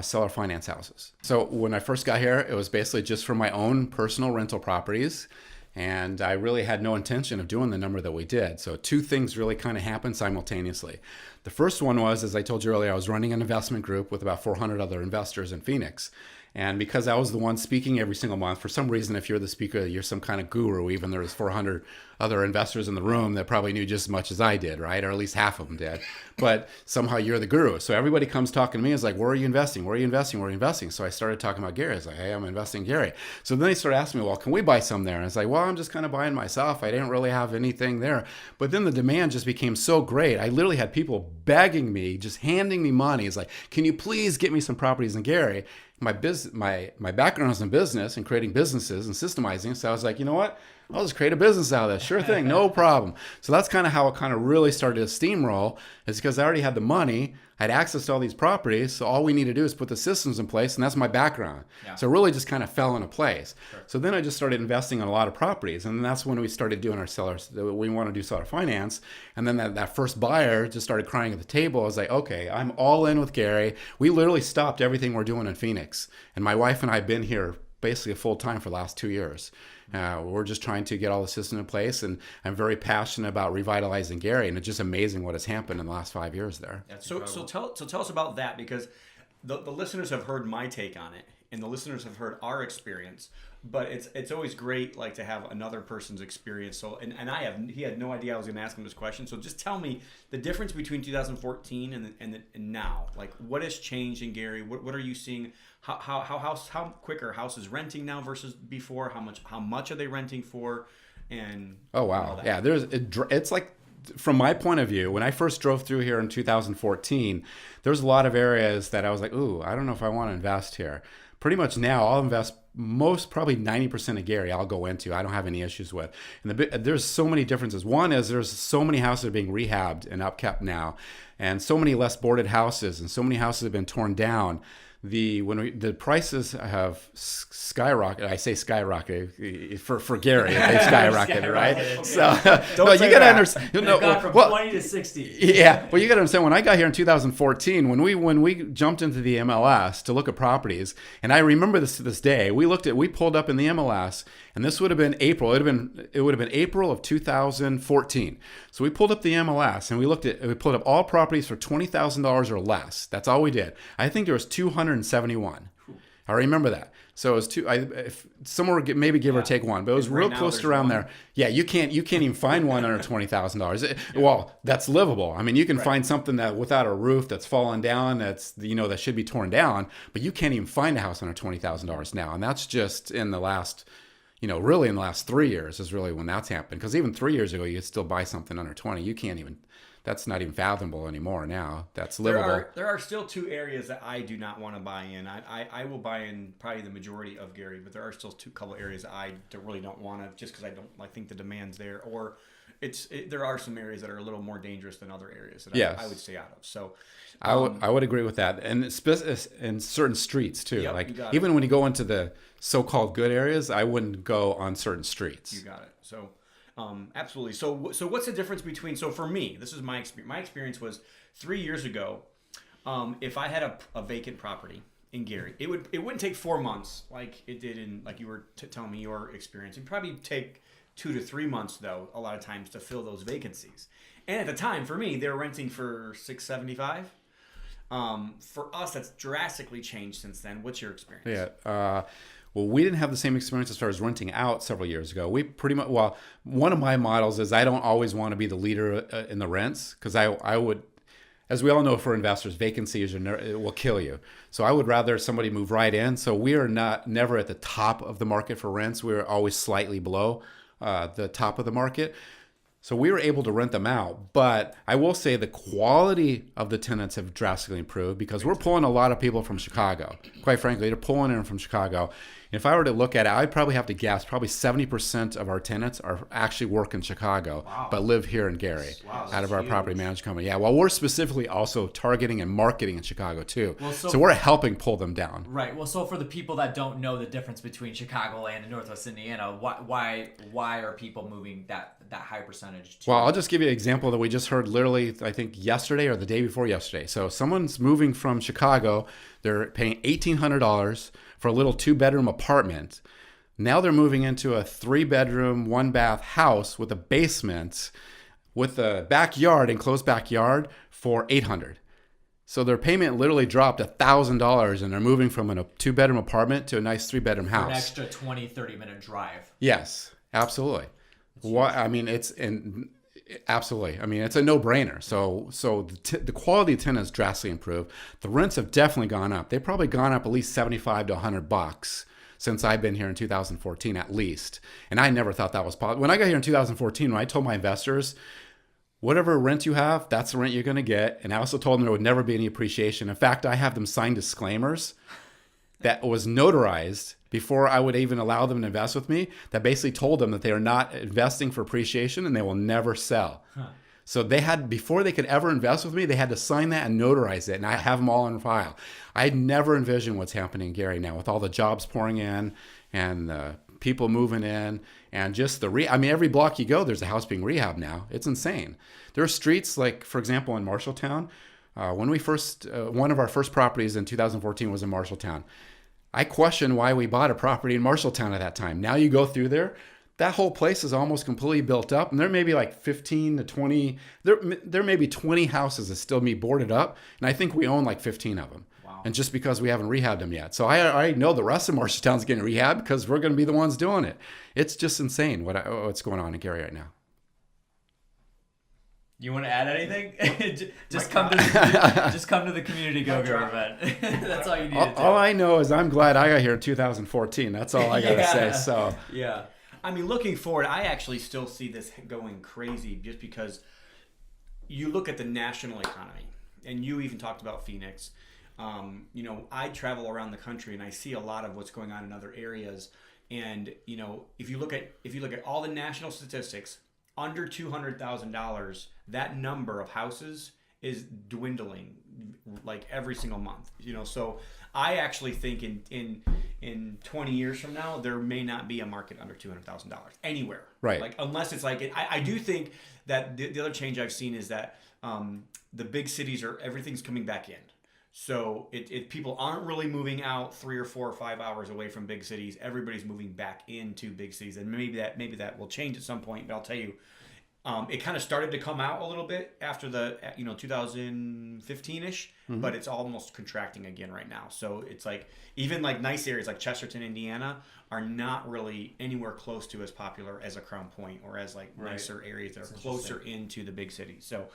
seller finance houses. So when I first got here, it was basically just for my own personal rental properties, and I really had no intention of doing the number that we did. So two things really kind of happened simultaneously. The first one was, as I told you earlier, I was running an investment group with about 400 other investors in Phoenix. And because I was the one speaking every single month, for some reason, if you're the speaker, you're some kind of guru, even there was 400 other investors in the room that probably knew just as much as I did, right? Or at least half of them did. But somehow you're the guru. So everybody comes talking to me, is like, where are you investing? Where are you investing? Where are you investing? So I started talking about Gary. I was like, hey, I'm investing in Gary. So then they started asking me, well, can we buy some there? And it's like, well, I'm just kind of buying myself. I didn't really have anything there. But then the demand just became so great. I literally had people begging me, just handing me money. It's like, can you please get me some properties in Gary? My background is in business and creating businesses and systemizing. So I was like, you know what? I'll just create a business out of this. Sure thing, no problem. So that's kind of how it kind of really started to steamroll, is because I already had the money. I had access to all these properties. So all we need to do is put the systems in place, and that's my background. Yeah. So it really just kind of fell into place. Sure. So then I just started investing in a lot of properties. And that's when we started doing our sellers. We want to do seller finance. And then that first buyer just started crying at the table. I was like, okay, I'm all in with Gary. We literally stopped everything we're doing in Phoenix. And my wife and I have been here basically full time for the last 2 years. We're just trying to get all the systems in place, and I'm very passionate about revitalizing Gary, and it's just amazing what has happened in the last 5 years there. So tell us about that, because the listeners have heard my take on it, and the listeners have heard our experience, but it's always great like to have another person's experience. So and he had no idea I was going to ask him this question. So just tell me the difference between 2014 and now. Like, what has changed in Gary? What are you seeing? How quick are houses renting now versus before? How much are they renting for? And oh wow, yeah. It's like, from my point of view, when I first drove through here in 2014, there's a lot of areas that I was like, ooh, I don't know if I want to invest here. Pretty much now, I'll invest probably 90% of Gary I'll go into. I don't have any issues with. And there's so many differences. One is there's so many houses that are being rehabbed and upkept now, and so many less boarded houses, and so many houses have been torn down. The prices have skyrocketed. I say skyrocketed for Gary. They skyrocketed, right? So no, you got to understand. No, gone from 20 to 60. Yeah, well, you got to understand. When I got here in 2014, when we jumped into the MLS to look at properties, and I remember this to this day, we pulled up in the MLS, and this would have been April. It would have been April of 2014. So we pulled up the MLS and we pulled up all properties for $20,000 or less. That's all we did. I think there was 271. I remember that. So it was somewhere maybe give or take one, but it was real close to around there. Yeah, you can't even find one under $20,000. Well, that's livable. I mean, you can find something that without a roof that's fallen down, that should be torn down, but you can't even find a house under $20,000 now, and that's just in the last. Really in the last 3 years is really when that's happened. Because even 3 years ago, you could still buy something under 20. You can't even, that's not even fathomable anymore now. That's livable. There are still two areas that I do not want to buy in. I will buy in probably the majority of Gary, but there are still couple areas that I really don't want to, just because I think the demand's there, or there are some areas that are a little more dangerous than other areas that I would stay out of. So I would agree with that, and in certain streets too. Yep, like even when you go into the so-called good areas, I wouldn't go on certain streets. You got it. So absolutely. So what's the difference between? So for me, this is my experience. My experience was 3 years ago. If I had a vacant property in Gary, it wouldn't take 4 months like it did in, like you were telling me your experience. It'd probably take 2 to 3 months though, a lot of times to fill those vacancies. And at the time, for me, they were renting for $675. For us, that's drastically changed since then. What's your experience? Yeah. Well, we didn't have the same experience as far as renting out several years ago. We pretty much, well, one of my models is I don't always want to be the leader in the rents, because I would, as we all know, for investors, vacancies it will kill you. So I would rather somebody move right in. So we are never at the top of the market for rents. We're always slightly below the top of the market. So we were able to rent them out. But I will say the quality of the tenants have drastically improved, because we're pulling a lot of people from Chicago. Quite frankly, they're pulling in from Chicago. If I were to look at it, I'd probably have to guess probably 70% of our tenants are actually work in Chicago, but live here in Gary, out of our property management company. Yeah, well, we're specifically also targeting and marketing in Chicago too. Well, so we're helping pull them down. Right. Well, so for the people that don't know the difference between Chicagoland and Northwest Indiana, why are people moving that high percentage to? Well, I'll just give you an example that we just heard literally, I think, yesterday or the day before yesterday. So someone's moving from Chicago. They're paying $1,800 for a little 2-bedroom apartment. Now they're moving into a 3-bedroom, 1-bath house with a basement, with a backyard, enclosed backyard, for $800. So their payment literally dropped $1,000, and they're moving from a 2-bedroom apartment to a nice 3-bedroom house. An extra 20-30 minute drive. Yes, absolutely. Absolutely. I mean, it's a no-brainer. So the quality of tenants drastically improved. The rents have definitely gone up. They've probably gone up at least $75 to $100 since I've been here in 2014, at least. And I never thought that was possible. When I got here in 2014, when I told my investors, whatever rent you have, that's the rent you're going to get. And I also told them there would never be any appreciation. In fact, I have them sign disclaimers that was notarized before I would even allow them to invest with me, that basically told them that they are not investing for appreciation and they will never sell. So they had, before they could ever invest with me, they had to sign that and notarize it. And I have them all on file. I never envisioned what's happening in Gary now with all the jobs pouring in and people moving in, and just every block you go, there's a house being rehabbed now. It's insane. There are streets like, for example, in Marshalltown. When we one of our first properties in 2014 was in Marshalltown. I questioned why we bought a property in Marshalltown at that time. Now you go through there, that whole place is almost completely built up, and there may be like 15 to 20, there may be 20 houses that still be boarded up, and I think we own like 15 of them. Wow. And just because we haven't rehabbed them yet. So I know the rest of Marshalltown's getting rehabbed because we're going to be the ones doing it. It's just insane what's going on in Gary right now. You want to add anything? just come to the community go-go event. That's all you need to do. All I know is I'm glad I got here in 2014. That's all I got to say. So yeah. I mean, looking forward, I actually still see this going crazy, just because you look at the national economy, and you even talked about Phoenix. I travel around the country and I see a lot of what's going on in other areas. And if you look at all the national statistics, under $200,000, that number of houses is dwindling like every single month. So I actually think in 20 years from now, there may not be a market under $200,000 anywhere. Right. Like, unless it's like I do think that the other change I've seen is that the big cities everything's coming back in. So people aren't really moving out 3 or 4 or 5 hours away from big cities. Everybody's moving back into big cities, and maybe that will change at some point. But I'll tell you, it kind of started to come out a little bit after the 2015-ish, but it's almost contracting again right now. So it's like even like nice areas like Chesterton, Indiana, are not really anywhere close to as popular as a Crown Point or as like nicer areas that are closer into the big cities. So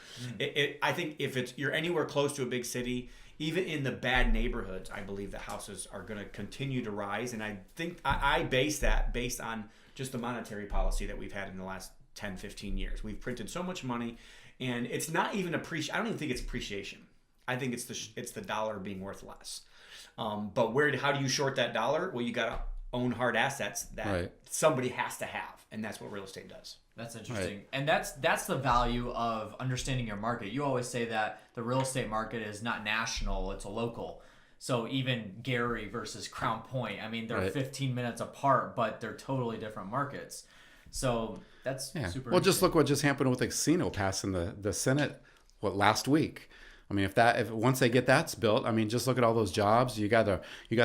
I think if you're anywhere close to a big city, even in the bad neighborhoods, I believe the houses are going to continue to rise. And I think I base that based on just the monetary policy that we've had in the last 10, 15 years. We've printed so much money, and it's not even I don't even think it's appreciation. I think it's the dollar being worth less. But how do you short that dollar? Well, you got to own hard assets that somebody has to have, and that's what real estate does. That's interesting. Right. And that's the value of understanding your market. You always say that the real estate market is not national, it's a local. So even Gary versus Crown Point, I mean, they're 15 minutes apart, but they're totally different markets. So that's super Well, just look what just happened with the casino passing the Senate last week. I mean, if once they get that built, I mean, just look at all those jobs. You got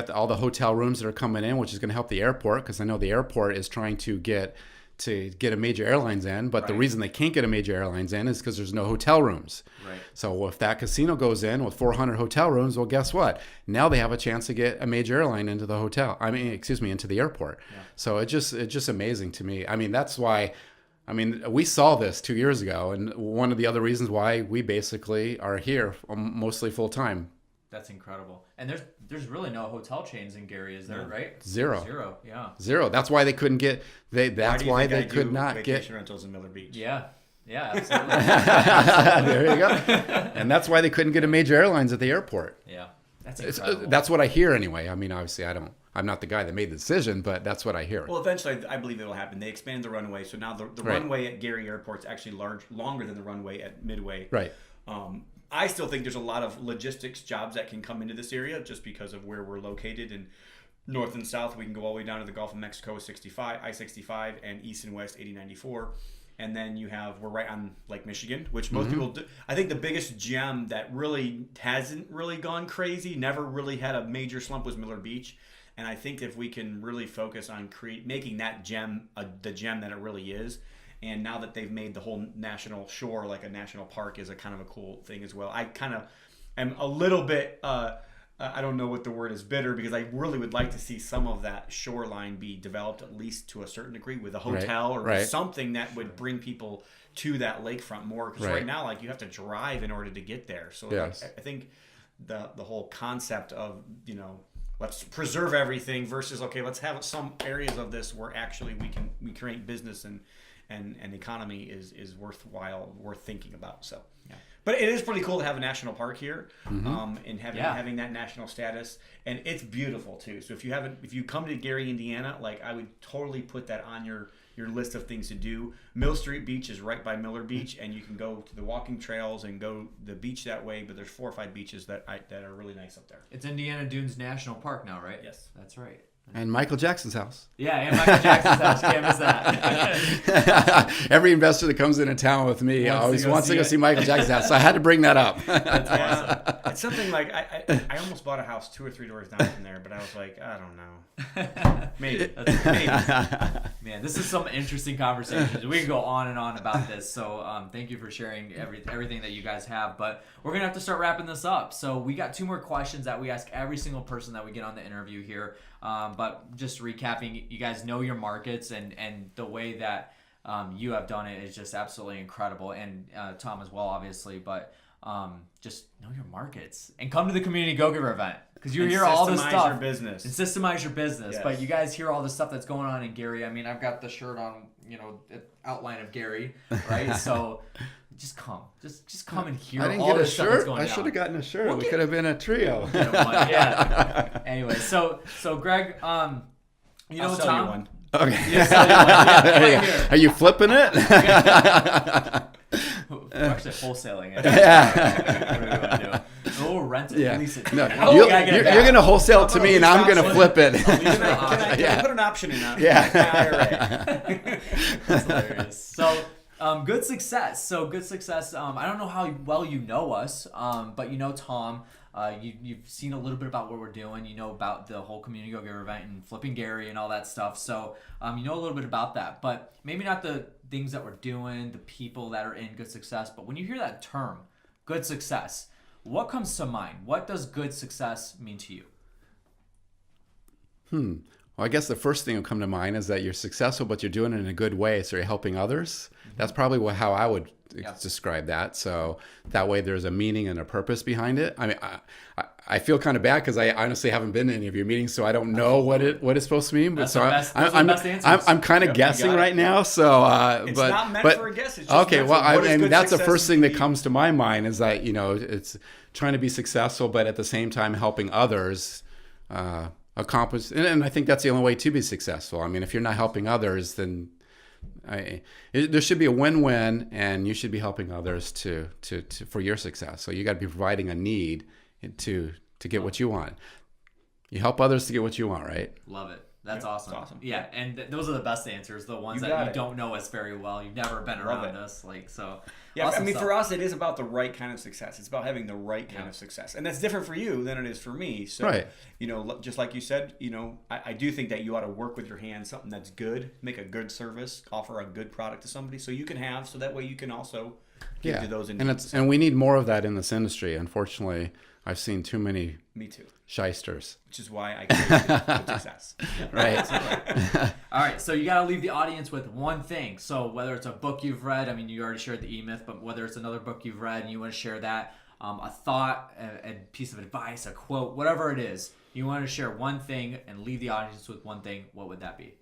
all the hotel rooms that are coming in, which is going to help the airport, because I know the airport is trying to get to get a major airlines in, but the reason they can't get a major airlines in is because there's no hotel rooms. Right. So if that casino goes in with 400 hotel rooms, well, guess what? Now they have a chance to get a major airline into the hotel. Into the airport. Yeah. So it's just amazing to me. I mean, that's why. I mean, we saw this 2 years ago, and one of the other reasons why we basically are here mostly full time. That's incredible. And there's really no hotel chains in Gary, is there? Right? Zero. Yeah. Zero. That's why they couldn't get. That's why they could not get vacation rentals in Miller Beach. Yeah. Yeah. Absolutely. There you go. And that's why they couldn't get a major airlines at the airport. Yeah. That's incredible. That's what I hear anyway. I mean, obviously, I'm not the guy that made the decision, but that's what I hear. Well, eventually, I believe it'll happen. They expand the runway, so now the runway at Gary Airport is actually longer than the runway at Midway. Right. I still think there's a lot of logistics jobs that can come into this area just because of where we're located. And north and south, we can go all the way down to the Gulf of Mexico, I-65, and east and west, 80-94. And then we're right on Lake Michigan, which most people do. I think the biggest gem that really hasn't really gone crazy, never really had a major slump, was Miller Beach. And I think if we can really focus on making that gem the gem that it really is, and now that they've made the whole national shore like a national park is a kind of a cool thing as well. I kind of am a little bit, I don't know what the word is, bitter, because I really would like to see some of that shoreline be developed at least to a certain degree with a hotel or something that would bring people to that lakefront more. Because right now, like, you have to drive in order to get there. So yes. I think the whole concept of, let's preserve everything versus, okay, let's have some areas of this where actually we create business and economy is worth thinking about. So, yeah. But it is pretty cool to have a national park here, and having that national status, and it's beautiful too. So if you come to Gary, Indiana, like, I would totally put that on your list of things to do. Mill Street Beach is right by Miller Beach, and you can go to the walking trails and go the beach that way. But there's 4 or 5 beaches that are really nice up there. It's Indiana Dunes National Park now, right? Yes, that's right. And Michael Jackson's house. Yeah, and Michael Jackson's house. Can't miss that. Every investor that comes into town with me always wants to go see Michael Jackson's house. So I had to bring that up. That's awesome. It's something like I almost bought a house 2 or 3 doors down from there, but I was like, I don't know. Maybe. Man, this is some interesting conversations. We can go on and on about this. So thank you for sharing everything that you guys have. But we're going to have to start wrapping this up. So we got 2 more questions that we ask every single person that we get on the interview here. But just recapping, you guys know your markets, and the way that you have done it is just absolutely incredible. And Tom as well, obviously. But just know your markets and come to the Community Go-Giver event, because you hear all this stuff. Systemize your business. And systemize your business. Yes. But you guys hear all the stuff that's going on in Gary. I mean, I've got the shirt on, the outline of Gary, right? So just come. Just come and hear all the stuff that's going on. I should have gotten a shirt. We could have been a trio. Yeah. Anyway, so Greg, I'll Tom. sell you one. Okay. Yeah, Are you flipping it? We're actually wholesaling it. Yeah. What do we want to do? Oh, rent it, lease it. No, you're going to wholesale it to me, and I'm going to flip it. Can I put an option in that? Yeah. That's hilarious. So, good success. I don't know how well you know us, but you know Tom. You've seen a little bit about what we're doing. You know about the whole Community Go-Giver event and flipping Gary and all that stuff. So you know a little bit about that, but maybe not the things that we're doing, the people that are in good success. But when you hear that term, good success, what comes to mind? What does good success mean to you? Well, I guess the first thing that will come to mind is that you're successful, but you're doing it in a good way, so you're helping others. That's probably how I would describe that. So that way there's a meaning and a purpose behind it. I mean, I feel kind of bad because I honestly haven't been to any of your meetings, so I don't know what it's supposed to mean. But I'm kind of guessing right now. So, it's not meant for a guess. It's just okay. Well, that's the first thing that be. comes to my mind is that it's trying to be successful, but at the same time helping others accomplish. And I think that's the only way to be successful. I mean, if you're not helping others, then there should be a win-win, and you should be helping others for your success. So you got to be providing a need to get what you want. You help others to get what you want, right? Love it. That's awesome. It's awesome. Yeah, and those are the best answers, the ones You that got you it. don't know us very well. You've never been Love around it. us, like so. Yeah, awesome I mean, stuff. for us, it is about the right kind of success. It's about having the right kind Yeah. of success, and that's different for you than it is for me. So, Right. just like you said, I do think that you ought to work with your hands, something that's good, make a good service, offer a good product to somebody, so you can have, so that way you can also give to those. And we need more of that in this industry. Unfortunately, I've seen too many Me too. shysters. Which is why I created good success. Right. All right, so you got to leave the audience with one thing. So whether it's a book you've read, I mean, you already shared the E-Myth, but whether it's another book you've read and you want to share that, a thought, a piece of advice, a quote, whatever it is, you want to share one thing and leave the audience with one thing, what would that be?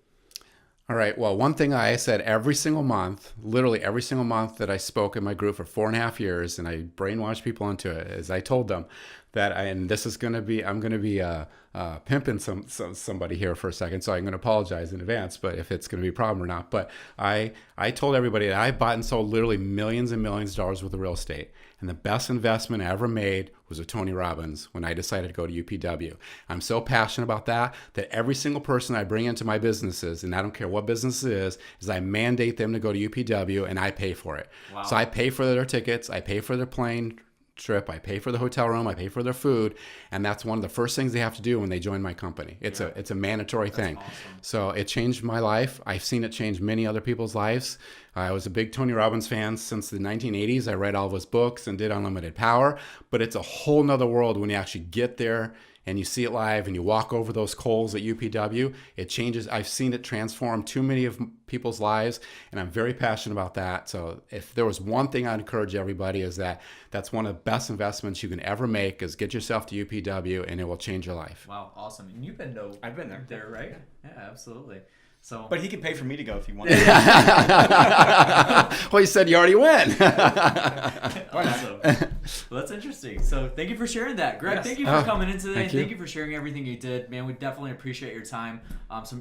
All right. Well, one thing I said every single month, literally every single month that I spoke in my group for 4.5 years, and I brainwashed people into it, is I told them that, I'm going to be pimping somebody here for a second, so I'm going to apologize in advance, but if it's going to be a problem or not. But I told everybody that I bought and sold literally millions and millions of dollars worth of real estate. And the best investment I ever made was with Tony Robbins when I decided to go to UPW. I'm so passionate about that every single person I bring into my businesses, and I don't care what business it is I mandate them to go to UPW, and I pay for it. Wow. So I pay for their tickets, I pay for their plane trip, I pay for the hotel room, I pay for their food, and that's one of the first things they have to do when they join my company. It's a mandatory thing. Awesome. So it changed my life. I've seen it change many other people's lives. I was a big Tony Robbins fan since the 1980s. I read all of his books and did Unlimited Power, but it's a whole nother world when you actually get there and you see it live and you walk over those coals at UPW. It changes. I've seen it transform too many of people's lives, and I'm very passionate about that. So if there was one thing I'd encourage everybody is that's one of the best investments you can ever make is get yourself to UPW, and it will change your life. Wow, awesome. And you've been to I've been there. there, right? Yeah, absolutely. So, But he could pay for me to go if he wanted. Well, you said you already went. awesome. Well, that's interesting. So thank you for sharing that. Greg, Yes. thank you for coming in today. Thank you. For sharing everything you did. Man, we definitely appreciate your time.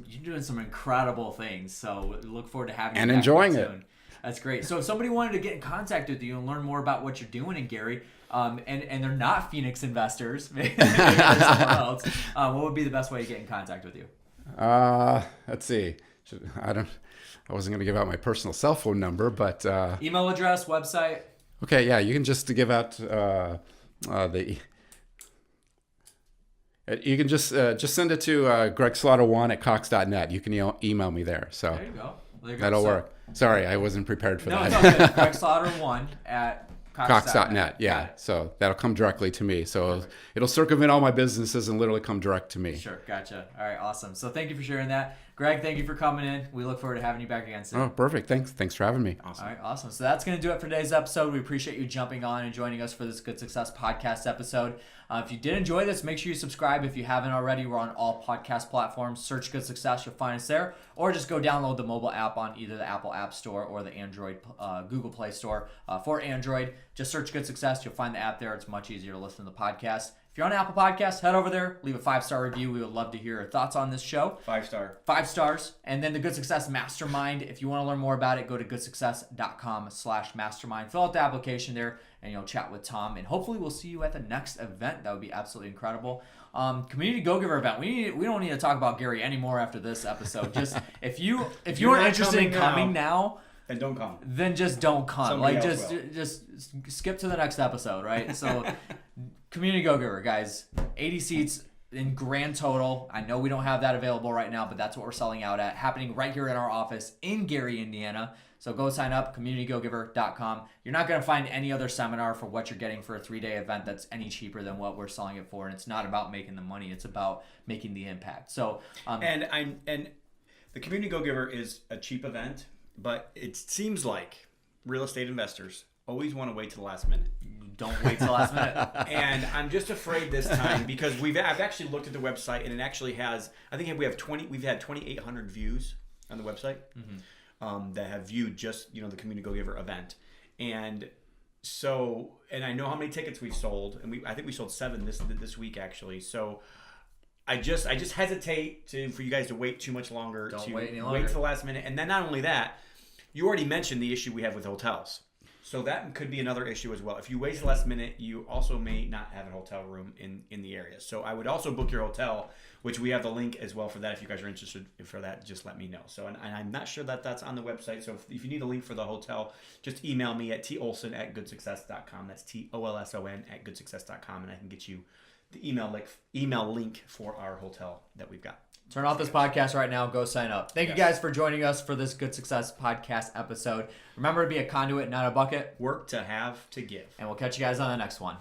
You're doing some incredible things. So we look forward to having you And back enjoying again it. soon. That's great. So if somebody wanted to get in contact with you and learn more about what you're doing in Gary, and they're not Phoenix investors, maybe they're somewhere else, what would be the best way to get in contact with you? Let's see. I wasn't going to give out my personal cell phone number, but Email address, website. okay, yeah, you can just give out you can just send it to gregslaughter1@cox.net. You can email me there. So There you go. There you go. that'll So- work. Sorry, I wasn't prepared for No, that. it's all good. Greg Slaughter 1 at Cox.net, yeah. Got it. So that'll come directly to me. So it'll circumvent all my businesses and literally come direct to me. Sure, gotcha. All right, awesome. So thank you for sharing that. Greg, thank you for coming in. We look forward to having you back again soon. Oh, perfect. Thanks for having me. Awesome. All right, awesome. So that's going to do it for today's episode. We appreciate you jumping on and joining us for this Good Success podcast episode. If you did enjoy this, make sure you subscribe. If you haven't already, we're on all podcast platforms. Search Good Success, you'll find us there. Or just go download the mobile app on either the Apple App Store or the Android Google Play Store for Android. Just search Good Success. You'll find the app there. It's much easier to listen to the podcast. If you're on Apple Podcasts, head over there, leave a 5-star review. We would love to hear your thoughts on this show. 5-star. 5 stars. And then the Good Success Mastermind. If you want to learn more about it, go to goodsuccess.com/mastermind. Fill out the application there and you'll chat with Tom. And hopefully we'll see you at the next event. That would be absolutely incredible. Community Go-Giver event. We don't need to talk about Gary anymore after this episode. Just if you you're are not interested in coming now, And don't come. then just don't come. Somebody Like else just skip to the next episode, right? So Community Go-Giver, guys. 80 seats in grand total. I know we don't have that available right now, but that's what we're selling out at. Happening right here in our office in Gary, Indiana. So go sign up, communitygogiver.com. You're not going to find any other seminar for what you're getting for a 3-day event that's any cheaper than what we're selling it for. And it's not about making the money. It's about making the impact. So And the Community Go-Giver is a cheap event, but it seems like real estate investors always want to wait to the last minute. don't wait till the last minute. And I'm just afraid this time because I've actually looked at the website and it actually has, I think we've had 2,800 views on the website that have viewed just the Community Go-Giver event. And so, and I know how many tickets we've sold, and I think we sold 7 this week actually. So I just hesitate for you guys to wait too much longer. Don't to wait any longer. Wait till the last minute. And then not only that, you already mentioned the issue we have with hotels. So that could be another issue as well. If you wait last minute, you also may not have a hotel room in the area. So I would also book your hotel, which we have the link as well for that. If you guys are interested for that, just let me know. So, and I'm not sure that that's on the website. So if you need a link for the hotel, just email me at tolson@goodsuccess.com. That's TOLSON@goodsuccess.com, and I can get you the email link for our hotel that we've got. Turn off this podcast right now. Go sign up. Thank you guys for joining us for this Good Success podcast episode. Remember to be a conduit, not a bucket. Work to have to give. And we'll catch you guys on the next one.